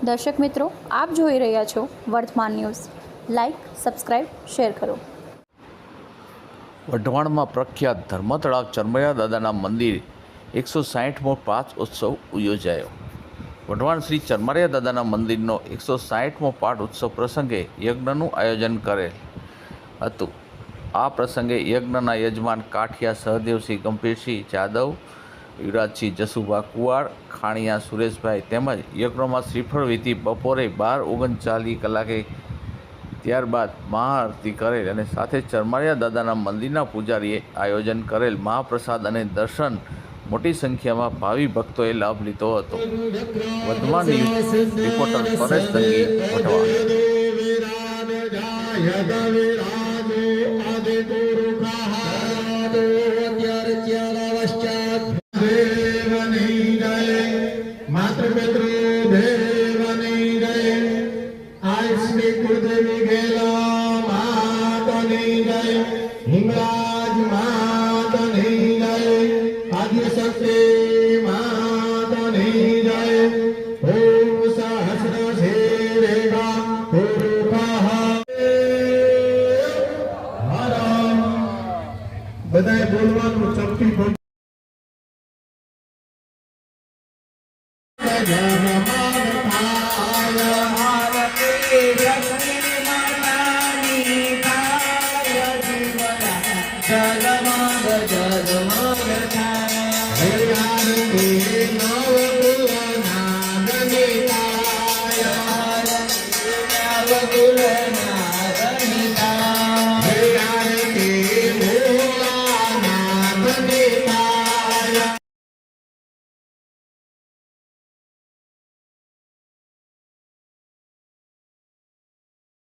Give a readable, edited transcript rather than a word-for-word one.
દર્શક મિત્રો, આપ જોઈ રહ્યા છો વર્તમાન ન્યૂઝ। લાઇક, સબસ્ક્રાઇબ, શેર કરો। વઢવાણમાં પ્રખ્યાત ધર્મતળાવ ચરમૈયા દાદાના મંદિર 160મો પાઠ ઉત્સવ યોજાયો। વઢવાણ શ્રી ચરમૈયા દાદાના મંદિરનો 160મો પાઠ ઉત્સવ પ્રસંગે યજ્ઞનું આયોજન કરેલ હતું। આ પ્રસંગે યજ્ઞના યજમાન કાઠિયા સહદેવસિંહ ગંભીરસિંહ જાદવ, યુવરાજસિંહ જસુભા કુવાડ, ખાણિયા સુરેશભાઈ તેમજ યજ્ઞમાં શ્રીફળ વિધિ બપોરે 12:39 કલાકે ત્યારબાદ મહાઆરતી કરેલ અને સાથે ચરમૈયા દાદાના મંદિરના પૂજારીએ આયોજન કરેલ મહાપ્રસાદ અને દર્શન મોટી સંખ્યામાં ભાવિ ભક્તોએ લાભ લીધો હતો। વર્તમાન ન્યૂઝ રિપોર્ટર પરેશ દંગી, हिंगराज माता नहीं जाए, आदि शक्ति माता नहीं जाए। ओम सहस्र शेरेगा बधाए बोलવાનું ચપટી બોલ